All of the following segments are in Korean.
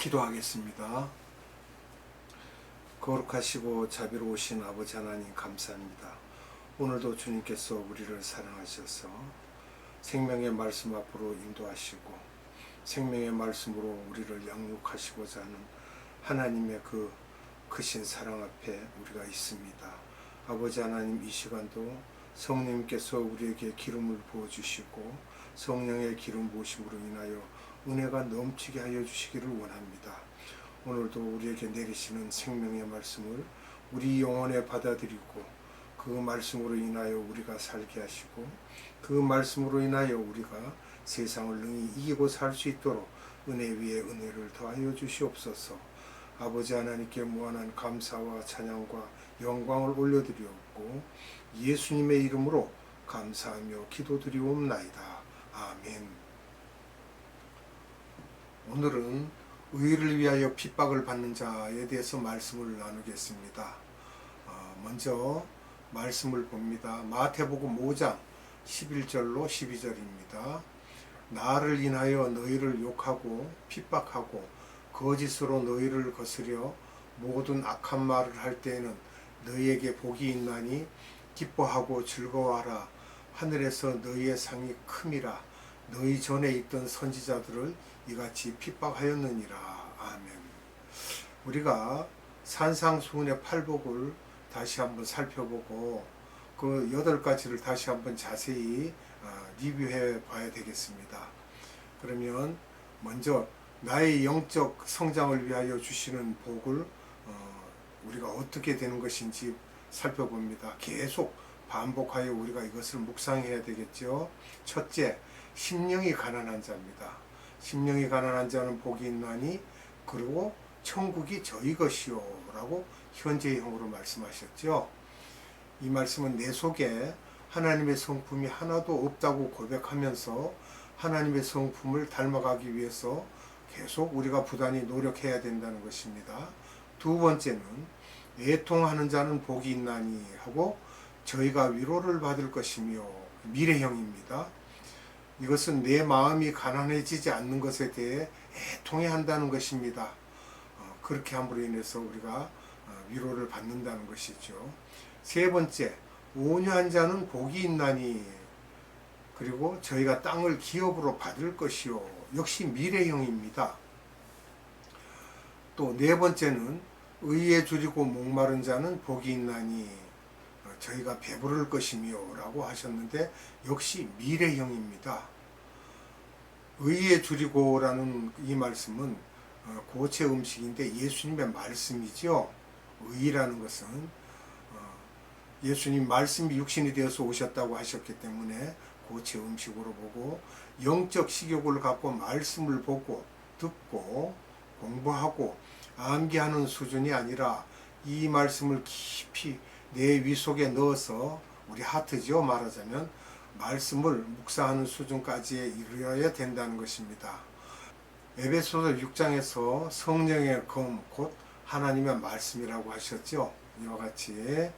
기도하겠습니다. 거룩하시고 자비로우신 아버지 하나님 감사합니다. 오늘도 주님께서 우리를 사랑하셔서 생명의 말씀 앞으로 인도하시고 생명의 말씀으로 우리를 양육하시고자 하는 하나님의 그 크신 사랑 앞에 우리가 있습니다. 아버지 하나님, 이 시간도 성령님께서 우리에게 기름을 부어주시고 성령의 기름 부으심으로 인하여 은혜가 넘치게 하여 주시기를 원합니다. 오늘도 우리에게 내리시는 생명의 말씀을 우리 영혼에 받아들이고 그 말씀으로 인하여 우리가 살게 하시고 그 말씀으로 인하여 우리가 세상을 능히 이기고 살 수 있도록 은혜 위에 은혜를 더하여 주시옵소서. 아버지 하나님께 무한한 감사와 찬양과 영광을 올려드리옵고 예수님의 이름으로 감사하며 기도드리옵나이다. 아멘. 오늘은 의를 위하여 핍박을 받는 자에 대해서 말씀을 나누겠습니다. 먼저 말씀을 봅니다. 마태복음 5장 11절로 12절입니다. 나를 인하여 너희를 욕하고 핍박하고 거짓으로 너희를 거스려 모든 악한 말을 할 때에는 너희에게 복이 있나니 기뻐하고 즐거워하라. 하늘에서 너희의 상이 큼이라. 너희 전에 있던 선지자들을 이같이 핍박하였느니라. 아멘. 우리가 산상수훈의 팔복을 다시 한번 살펴보고 그 8가지를 다시 한번 자세히 리뷰해 봐야 되겠습니다. 그러면 먼저 나의 영적 성장을 위하여 주시는 복을 우리가 어떻게 되는 것인지 살펴봅니다. 계속 반복하여 우리가 이것을 묵상해야 되겠죠. 첫째, 심령이 가난한 자입니다. 심령이 가난한 자는 복이 있나니 그리고 천국이 저희 것이요 라고 현재형으로 말씀하셨죠. 이 말씀은 내 속에 하나님의 성품이 하나도 없다고 고백하면서 하나님의 성품을 닮아가기 위해서 계속 우리가 부단히 노력해야 된다는 것입니다. 두 번째는 애통하는 자는 복이 있나니 하고 저희가 위로를 받을 것이며 미래형입니다. 이것은 내 마음이 가난해지지 않는 것에 대해 애통해 한다는 것입니다. 그렇게 함으로 인해서 우리가 위로를 받는다는 것이죠. 세 번째, 온유한 자는 복이 있나니 그리고 저희가 땅을 기업으로 받을 것이요. 역시 미래형입니다. 또 네 번째는 의에 줄이고 목마른 자는 복이 있나니 저희가 배부를 것이며 라고 하셨는데 역시 미래형입니다. 의에 줄이고 라는 이 말씀은 고체 음식인데 예수님의 말씀이죠. 의라는 것은 예수님 말씀이 육신이 되어서 오셨다고 하셨기 때문에 고체 음식으로 보고 영적 식욕을 갖고 말씀을 보고 듣고 공부하고 암기하는 수준이 아니라 이 말씀을 깊이 내 위 속에 넣어서 우리 하트죠, 말하자면 말씀을 묵상하는 수준까지 이르러야 된다는 것입니다. 에베소서 6장에서 성령의 검 곧 하나님의 말씀이라고 하셨죠. 이와 같이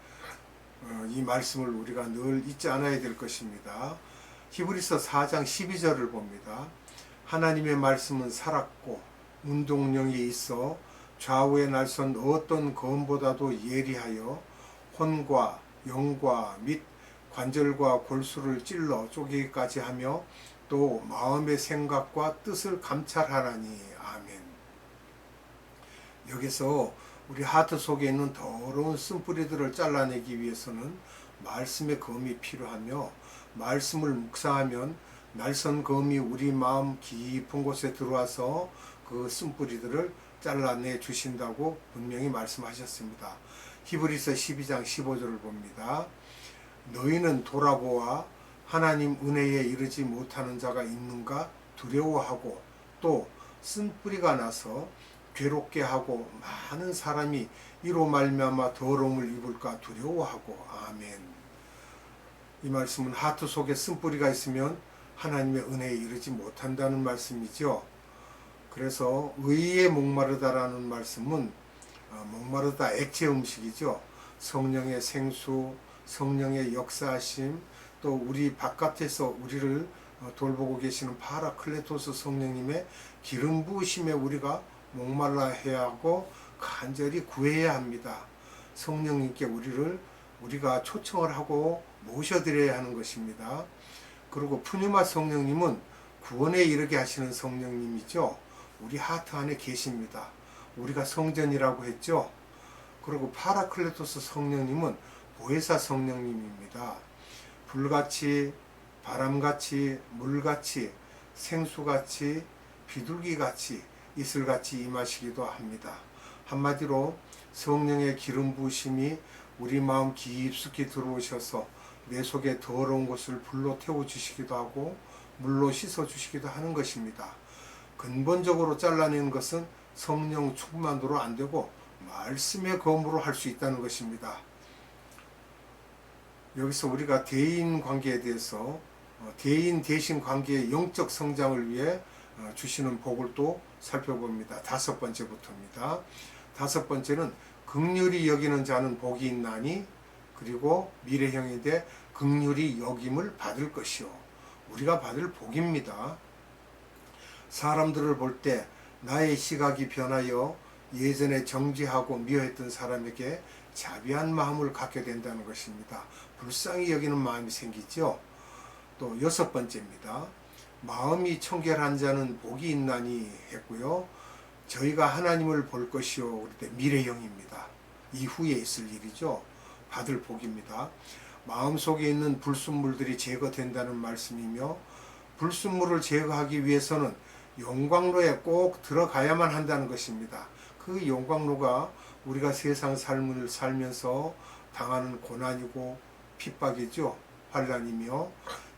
이 말씀을 우리가 늘 잊지 않아야 될 것입니다. 히브리서 4장 12절을 봅니다. 하나님의 말씀은 살았고 운동력이 있어 좌우에 날선 어떤 검보다도 예리하여 혼과 영과 및 관절과 골수를 찔러 쪼개기까지 하며 또 마음의 생각과 뜻을 감찰하라니. 아멘. 여기서 우리 하트 속에 있는 더러운 쓴뿌리들을 잘라내기 위해서는 말씀의 검이 필요하며 말씀을 묵상하면 날선 검이 우리 마음 깊은 곳에 들어와서 그 쓴뿌리들을 잘라내 주신다고 분명히 말씀하셨습니다. 히브리서 12장 15절을 봅니다. 너희는 돌아보아 하나님 은혜에 이르지 못하는 자가 있는가 두려워하고 또 쓴뿌리가 나서 괴롭게 하고 많은 사람이 이로 말미암아 더러움을 입을까 두려워하고. 아멘. 이 말씀은 하트 속에 쓴뿌리가 있으면 하나님의 은혜에 이르지 못한다는 말씀이죠. 그래서 의에 목마르다라는 말씀은 목마르다 액체 음식이죠. 성령의 생수, 성령의 역사하심, 또 우리 바깥에서 우리를 돌보고 계시는 파라클레토스 성령님의 기름 부으심에 우리가 목말라 해야 하고 간절히 구해야 합니다. 성령님께 우리가 초청을 하고 모셔드려야 하는 것입니다. 그리고 푸뉴마 성령님은 구원에 이르게 하시는 성령님이죠. 우리 하트 안에 계십니다. 우리가 성전이라고 했죠. 그리고 파라클레토스 성령님은 보혜사 성령님입니다. 불같이, 바람같이, 물같이, 생수같이, 비둘기같이, 이슬같이 임하시기도 합니다. 한마디로 성령의 기름 부으심이 우리 마음 깊숙이 들어오셔서 내 속에 더러운 것을 불로 태워주시기도 하고 물로 씻어주시기도 하는 것입니다. 근본적으로 잘라내는 것은 성령 충만으로 안 되고 말씀의 검으로 할 수 있다는 것입니다. 여기서 우리가 대인 관계에 대해서 대인 대신 관계의 영적 성장을 위해 주시는 복을 또 살펴봅니다. 5번째부터입니다. 5번째는 긍휼히 여기는 자는 복이 있나니 그리고 미래형이 돼 긍휼히 여김을 받을 것이요. 우리가 받을 복입니다. 사람들을 볼 때 나의 시각이 변하여 예전에 정죄하고 미워했던 사람에게 자비한 마음을 갖게 된다는 것입니다. 불쌍히 여기는 마음이 생기죠. 또 6번째입니다. 마음이 청결한 자는 복이 있나니 했고요. 저희가 하나님을 볼 것이요. 그럴 때 미래형입니다. 이후에 있을 일이죠. 받을 복입니다. 마음속에 있는 불순물들이 제거된다는 말씀이며 불순물을 제거하기 위해서는 용광로에 꼭 들어가야만 한다는 것입니다. 그 용광로가 우리가 세상 삶을 살면서 당하는 고난이고 핍박이죠. 환난이며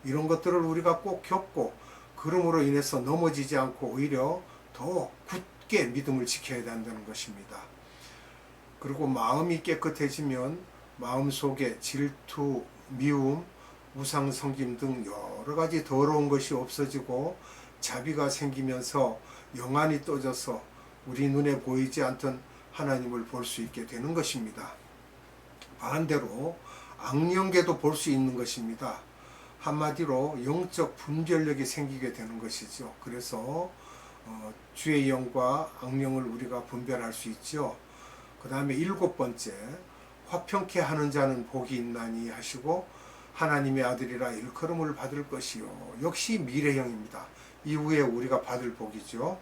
이런 것들을 우리가 꼭 겪고 그러므로 인해서 넘어지지 않고 오히려 더 굳게 믿음을 지켜야 한다는 것입니다. 그리고 마음이 깨끗해지면 마음속에 질투, 미움, 우상성김 등 여러 가지 더러운 것이 없어지고 자비가 생기면서 영안이 떠져서 우리 눈에 보이지 않던 하나님을 볼 수 있게 되는 것입니다. 반대로 악령계도 볼 수 있는 것입니다. 한마디로 영적 분별력이 생기게 되는 것이죠. 그래서 주의 영과 악령을 우리가 분별할 수 있죠. 그 다음에 7번째, 화평케 하는 자는 복이 있나니 하시고 하나님의 아들이라 일컬음을 받을 것이요. 역시 미래형입니다. 이후에 우리가 받을 복이죠.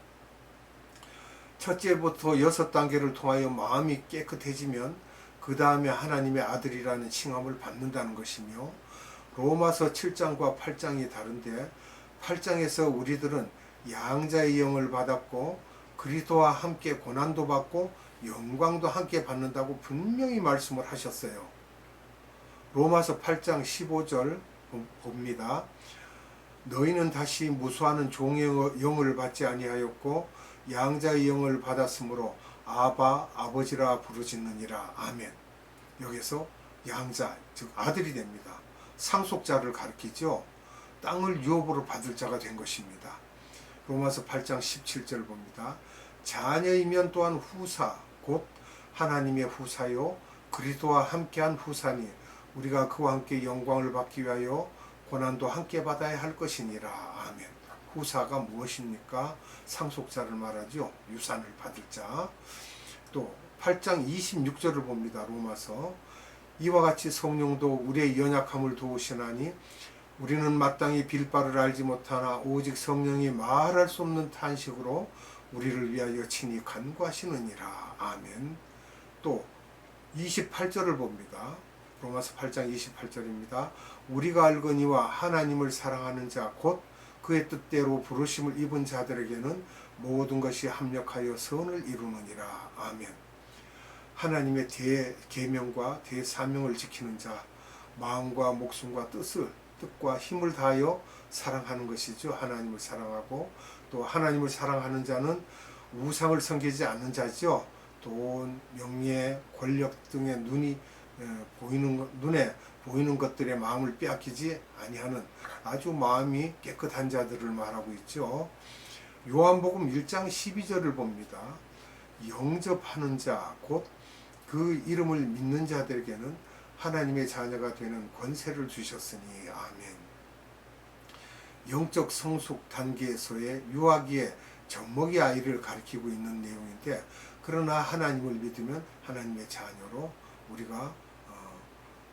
첫째부터 6단계를 통하여 마음이 깨끗해지면 그 다음에 하나님의 아들이라는 칭함을 받는다는 것이며 로마서 7장과 8장이 다른데 8장에서 우리들은 양자의 영을 받았고 그리스도와 함께 고난도 받고 영광도 함께 받는다고 분명히 말씀을 하셨어요. 로마서 8장 15절 봅니다. 너희는 다시 무수하는 종의 영을 받지 아니하였고 양자의 영을 받았으므로 아바 아버지라 부르짖느니라. 아멘. 여기서 양자 즉 아들이 됩니다. 상속자를 가리키죠. 땅을 유업으로 받을 자가 된 것입니다. 로마서 8장 17절 봅니다. 자녀이면 또한 후사 곧 하나님의 후사요 그리스도와 함께한 후사니 우리가 그와 함께 영광을 받기 위하여 고난도 함께 받아야 할 것이니라. 아멘. 후사가 무엇입니까? 상속자를 말하죠. 유산을 받을 자. 또 8장 26절을 봅니다. 로마서 이와 같이 성령도 우리의 연약함을 도우시나니 우리는 마땅히 빌 바를 알지 못하나 오직 성령이 말할 수 없는 탄식으로 우리를 위하여 친히 간구하시느니라. 아멘. 또 28절을 봅니다. 로마서 8장 28절입니다. 우리가 알거니와 하나님을 사랑하는 자 곧 그의 뜻대로 부르심을 입은 자들에게는 모든 것이 합력하여 선을 이루느니라. 아멘. 하나님의 대계명과 대사명을 지키는 자, 마음과 목숨과 뜻과 힘을 다하여 사랑하는 것이죠. 하나님을 사랑하고 또 하나님을 사랑하는 자는 우상을 섬기지 않는 자죠. 돈, 명예, 권력 등의 눈에 보이는 것들의 마음을 빼앗기지 아니하는 아주 마음이 깨끗한 자들을 말하고 있죠. 요한복음 1장 12절을 봅니다. 영접하는 자, 곧 그 이름을 믿는 자들에게는 하나님의 자녀가 되는 권세를 주셨으니. 아멘. 영적 성숙 단계에서의 유아기의 젖먹이 아이를 가리키고 있는 내용인데, 그러나 하나님을 믿으면 하나님의 자녀로 우리가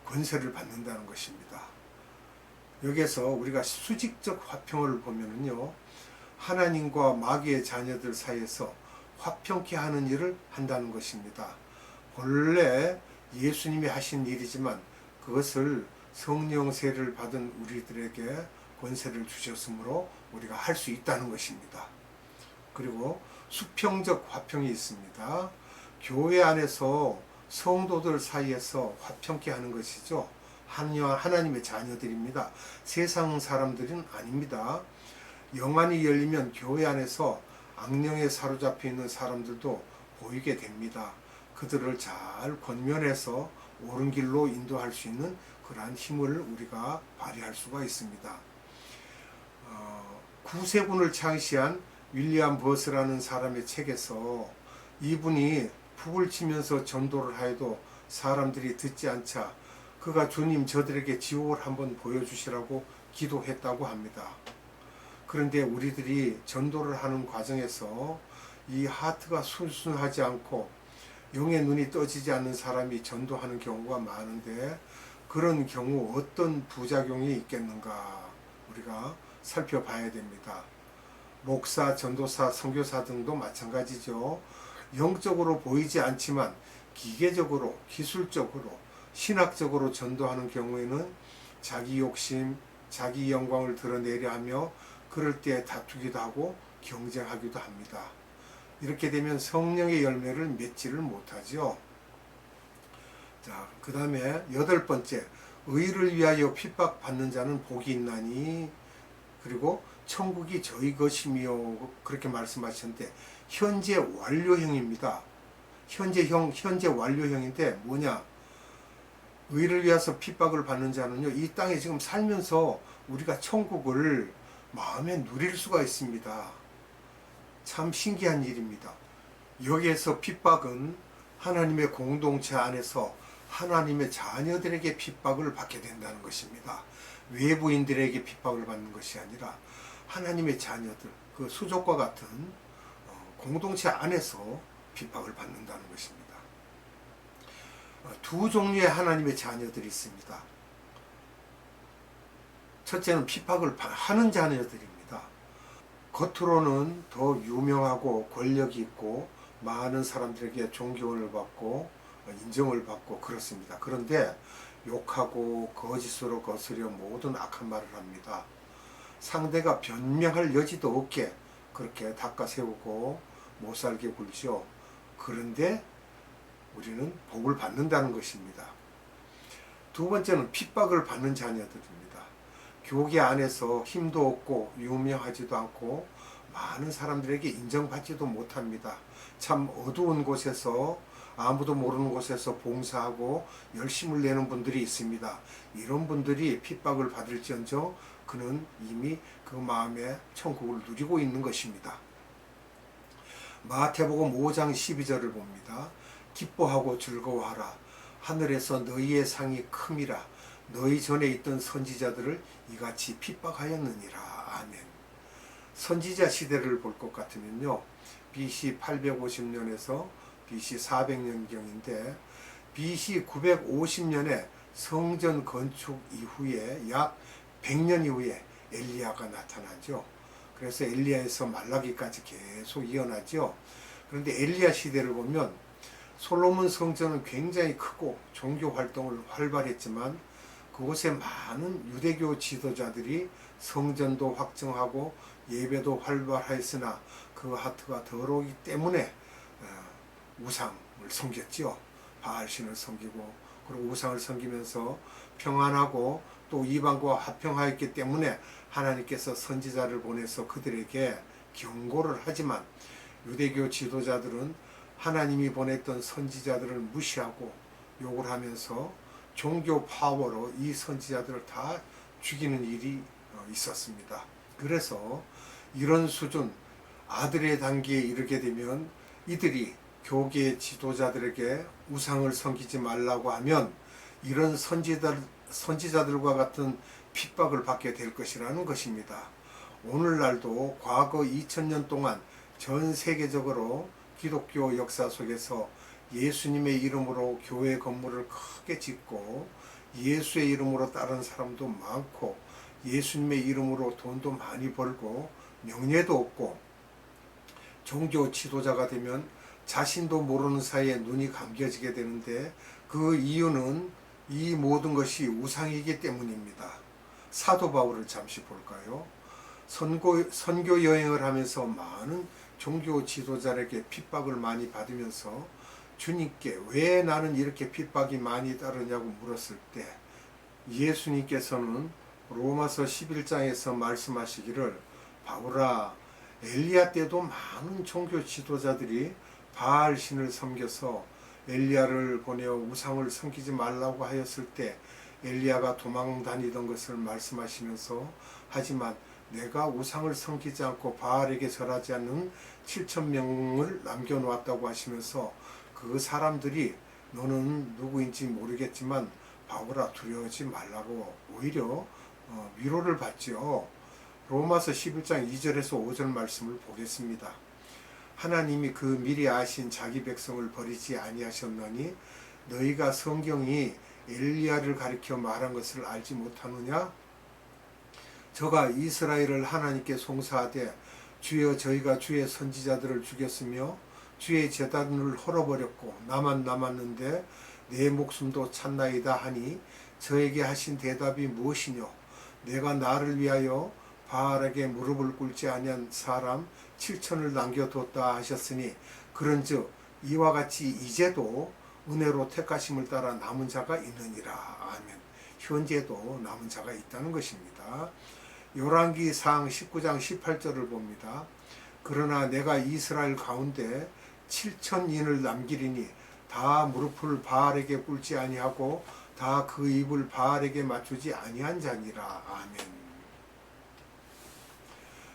권세를 받는다는 것입니다. 여기에서 우리가 수직적 화평을 보면은요, 하나님과 마귀의 자녀들 사이에서 화평케 하는 일을 한다는 것입니다. 본래 예수님이 하신 일이지만 그것을 성령 세례를 받은 우리들에게 권세를 주셨으므로 우리가 할 수 있다는 것입니다. 그리고 수평적 화평이 있습니다. 교회 안에서 성도들 사이에서 화평케 하는 것이죠. 하나님의 자녀들입니다. 세상 사람들은 아닙니다. 영안이 열리면 교회 안에서 악령에 사로잡혀 있는 사람들도 보이게 됩니다. 그들을 잘 권면해서 옳은 길로 인도할 수 있는 그러한 힘을 우리가 발휘할 수가 있습니다. 구세군을 창시한 윌리엄 버스라는 사람의 책에서 이분이 북을 치면서 전도를 하여도 사람들이 듣지 않자 그가 주님 저들에게 지옥을 한번 보여주시라고 기도했다고 합니다. 그런데 우리들이 전도를 하는 과정에서 이 하트가 순순하지 않고 영의 눈이 떠지지 않는 사람이 전도하는 경우가 많은데, 그런 경우 어떤 부작용이 있겠는가 우리가 살펴봐야 됩니다. 목사, 전도사, 선교사 등도 마찬가지죠. 영적으로 보이지 않지만 기계적으로, 기술적으로, 신학적으로 전도하는 경우에는 자기 욕심, 자기 영광을 드러내려 하며 그럴 때 다투기도 하고 경쟁하기도 합니다. 이렇게 되면 성령의 열매를 맺지를 못하죠. 자, 그 다음에 8번째, 의를 위하여 핍박받는 자는 복이 있나니, 그리고 천국이 저희 것이며, 그렇게 말씀하셨는데 현재 완료형입니다. 현재 완료형인데 뭐냐? 의를 위해서 핍박을 받는 자는요, 이 땅에 지금 살면서 우리가 천국을 마음에 누릴 수가 있습니다. 참 신기한 일입니다. 여기에서 핍박은 하나님의 공동체 안에서 하나님의 자녀들에게 핍박을 받게 된다는 것입니다. 외부인들에게 핍박을 받는 것이 아니라 하나님의 자녀들, 그 수족과 같은 공동체 안에서 핍박을 받는다는 것입니다. 두 종류의 하나님의 자녀들이 있습니다. 첫째는 핍박을 하는 자녀들입니다. 겉으로는 더 유명하고 권력이 있고 많은 사람들에게 존경을 받고 인정을 받고 그렇습니다. 그런데 욕하고 거짓으로 거스려 모든 악한 말을 합니다. 상대가 변명할 여지도 없게 그렇게 닦아세우고 못살게 굴죠. 그런데 우리는 복을 받는다는 것입니다. 두 번째는 핍박을 받는 자녀들입니다. 교계 안에서 힘도 없고 유명하지도 않고 많은 사람들에게 인정받지도 못합니다. 참 어두운 곳에서, 아무도 모르는 곳에서 봉사하고 열심을 내는 분들이 있습니다. 이런 분들이 핍박을 받을지언정 그는 이미 그 마음에 천국을 누리고 있는 것입니다. 마태복음 5장 12절을 봅니다. 기뻐하고 즐거워하라. 하늘에서 너희의 상이 큼이라. 너희 전에 있던 선지자들을 이같이 핍박하였느니라. 아멘. 선지자 시대를 볼 것 같으면요, BC 850년에서 BC 400년경인데 BC 950년에 성전 건축 이후에 약 100년 이후에 엘리야가 나타나죠. 그래서 엘리야에서 말라기까지 계속 이어나죠. 그런데 엘리야 시대를 보면 솔로몬 성전은 굉장히 크고 종교 활동을 활발했지만 그곳에 많은 유대교 지도자들이 성전도 확정하고 예배도 활발했으나 그 하트가 더러우기 때문에 우상을 섬겼지요. 바알신을 섬기고, 그리고 우상을 섬기면서 평안하고 또 이방과 화평하였기 때문에 하나님께서 선지자를 보내서 그들에게 경고를 하지만 유대교 지도자들은 하나님이 보냈던 선지자들을 무시하고 욕을 하면서 종교 파워로 이 선지자들을 다 죽이는 일이 있었습니다. 그래서 이런 수준, 아들의 단계에 이르게 되면 이들이 교계 지도자들에게 우상을 섬기지 말라고 하면 이런 선지자들과 같은 핍박을 받게 될 것이라는 것입니다. 오늘날도 과거 2000년 동안 전 세계적으로 기독교 역사 속에서 예수님의 이름으로 교회 건물을 크게 짓고 예수의 이름으로 따른 사람도 많고 예수님의 이름으로 돈도 많이 벌고 명예도 얻고 종교 지도자가 되면 자신도 모르는 사이에 눈이 감겨지게 되는데 그 이유는 이 모든 것이 우상이기 때문입니다. 사도 바울을 잠시 볼까요? 선교 여행을 하면서 많은 종교 지도자에게 핍박을 많이 받으면서 주님께 왜 나는 이렇게 핍박이 많이 따르냐고 물었을 때 예수님께서는 로마서 11장에서 말씀하시기를 바울아 엘리야 때도 많은 종교 지도자들이 바알 신을 섬겨서 엘리야를 보내어 우상을 섬기지 말라고 하였을 때 엘리야가 도망 다니던 것을 말씀하시면서 하지만 내가 우상을 섬기지 않고 바알에게 절하지 않는 7,000명을 남겨놓았다고 하시면서 그 사람들이 너는 누구인지 모르겠지만 바울아 두려워하지 말라고 오히려 위로를 받지요. 로마서 11장 2절에서 5절 말씀을 보겠습니다. 하나님이 그 미리 아신 자기 백성을 버리지 아니하셨나니 너희가 성경이 엘리야를 가리켜 말한 것을 알지 못하느냐? 저가 이스라엘을 하나님께 송사하되 주여 저희가 주의 선지자들을 죽였으며 주의 제단을 헐어버렸고 나만 남았는데 내 목숨도 찾나이다 하니 저에게 하신 대답이 무엇이뇨? 내가 나를 위하여 바알에게 무릎을 꿇지 아니한 사람 7천을 남겨뒀다 하셨으니 그런즉 이와 같이 이제도 은혜로 택하심을 따라 남은 자가 있느니라. 아멘. 현재도 남은 자가 있다는 것입니다. 열왕기상 19장 18절을 봅니다. 그러나 내가 이스라엘 가운데 7천인을 남기리니 다 무릎을 바알에게 꿇지 아니하고 다 그 입을 바알에게 맞추지 아니한 자니라. 아멘.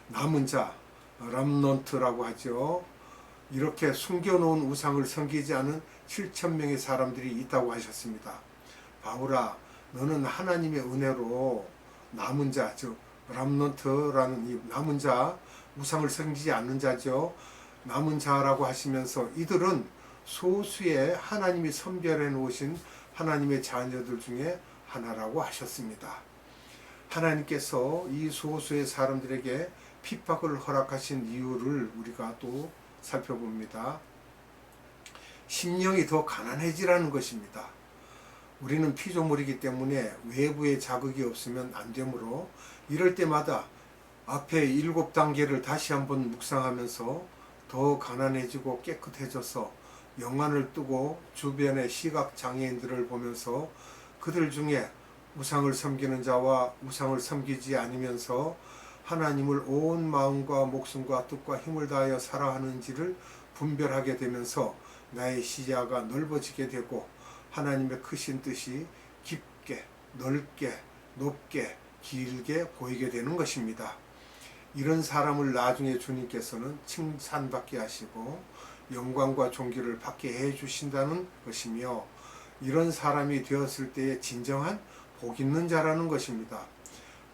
남은 자 람넌트라고 하죠. 이렇게 숨겨놓은 우상을 섬기지 않은 7,000명의 사람들이 있다고 하셨습니다. 바울아 너는 하나님의 은혜로 남은 자, 즉 람넌트라는 이 남은 자, 우상을 섬기지 않는 자죠. 남은 자라고 하시면서 이들은 소수의 하나님이 선별해 놓으신 하나님의 자녀들 중에 하나라고 하셨습니다. 하나님께서 이 소수의 사람들에게 핍박을 허락하신 이유를 우리가 또 살펴봅니다. 심령이 더 가난해지라는 것입니다. 우리는 피조물이기 때문에 외부의 자극이 없으면 안 되므로 이럴 때마다 앞에 7단계를 다시 한번 묵상하면서 더 가난해지고 깨끗해져서 영안을 뜨고 주변의 시각장애인들을 보면서 그들 중에 우상을 섬기는 자와 우상을 섬기지 않으면서 하나님을 온 마음과 목숨과 뜻과 힘을 다하여 살아하는지를 분별하게 되면서 나의 시야가 넓어지게 되고 하나님의 크신 뜻이 깊게 넓게 높게 길게 보이게 되는 것입니다. 이런 사람을 나중에 주님께서는 칭찬받게 하시고 영광과 존귀를 받게 해주신다는 것이며 이런 사람이 되었을 때의 진정한 복 있는 자라는 것입니다.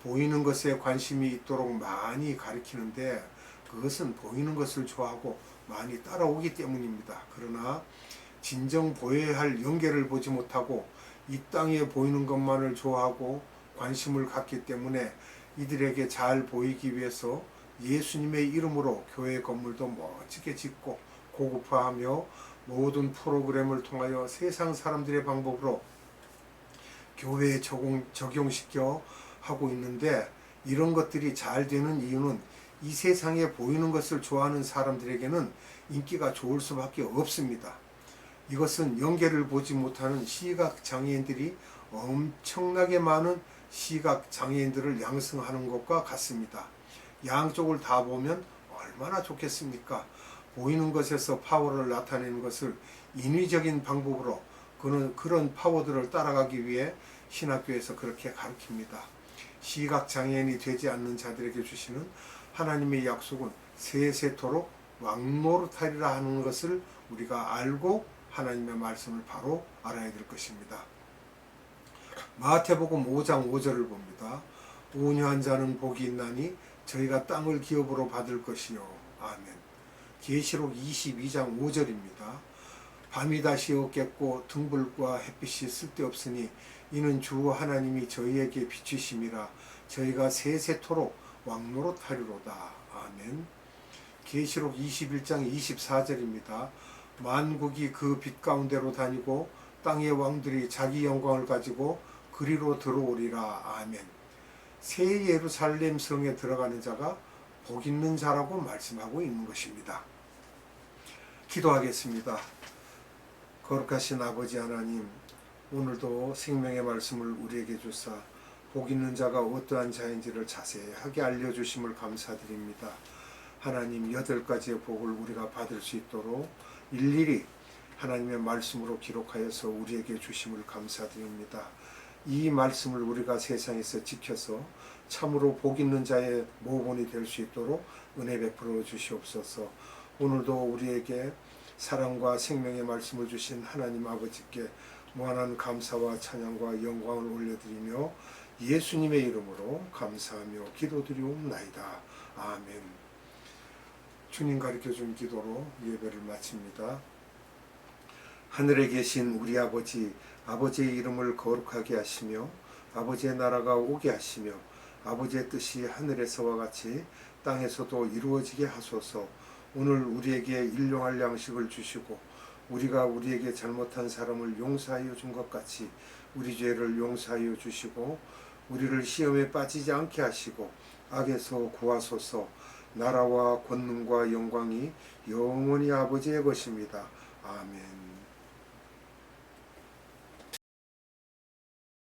보이는 것에 관심이 있도록 많이 가르치는데 그것은 보이는 것을 좋아하고 많이 따라오기 때문입니다. 그러나 진정 보여야 할 영계를 보지 못하고 이 땅에 보이는 것만을 좋아하고 관심을 갖기 때문에 이들에게 잘 보이기 위해서 예수님의 이름으로 교회 건물도 멋지게 짓고 고급화하며 모든 프로그램을 통하여 세상 사람들의 방법으로 교회에 적용시켜 하고 있는데 이런 것들이 잘 되는 이유는 이 세상에 보이는 것을 좋아하는 사람들에게는 인기가 좋을 수밖에 없습니다. 이것은 영계를 보지 못하는 시각장애인들이 엄청나게 많은 시각장애인들을 양성하는 것과 같습니다. 양쪽을 다 보면 얼마나 좋겠습니까? 보이는 것에서 파워를 나타내는 것을 인위적인 방법으로 그런 파워들을 따라가기 위해 신학교에서 그렇게 가르칩니다. 시각장애인이 되지 않는 자들에게 주시는 하나님의 약속은 세세토록 왕노릇하리라 하는 것을 우리가 알고 하나님의 말씀을 바로 알아야 될 것입니다. 마태복음 5장 5절을 봅니다. 온유한 자는 복이 있나니 저희가 땅을 기업으로 받을 것이요. 아멘. 계시록 22장 5절입니다. 밤이 다시 없겠고 등불과 햇빛이 쓸데없으니 이는 주 하나님이 저희에게 비추심이라 저희가 세세토록 왕노릇하리로다. 아멘. 계시록 21장 24절입니다. 만국이 그 빛 가운데로 다니고 땅의 왕들이 자기 영광을 가지고 그리로 들어오리라. 아멘. 새 예루살렘 성에 들어가는 자가 복 있는 자라고 말씀하고 있는 것입니다. 기도하겠습니다. 거룩하신 아버지 하나님, 오늘도 생명의 말씀을 우리에게 주사 복 있는 자가 어떠한 자인지를 자세하게 알려주심을 감사드립니다. 하나님, 8가지의 복을 우리가 받을 수 있도록 일일이 하나님의 말씀으로 기록하여서 우리에게 주심을 감사드립니다. 이 말씀을 우리가 세상에서 지켜서 참으로 복 있는 자의 모본이 될 수 있도록 은혜 베풀어 주시옵소서. 오늘도 우리에게 사랑과 생명의 말씀을 주신 하나님 아버지께 무한한 감사와 찬양과 영광을 올려드리며 예수님의 이름으로 감사하며 기도드리옵나이다. 아멘. 주님 가르쳐준 기도로 예배를 마칩니다. 하늘에 계신 우리 아버지, 아버지의 이름을 거룩하게 하시며 아버지의 나라가 오게 하시며 아버지의 뜻이 하늘에서와 같이 땅에서도 이루어지게 하소서. 오늘 우리에게 일용할 양식을 주시고 우리가 우리에게 잘못한 사람을 용서하여 준 것 같이 우리 죄를 용서하여 주시고 우리를 시험에 빠지지 않게 하시고 악에서 구하소서. 나라와 권능과 영광이 영원히 아버지의 것입니다. 아멘.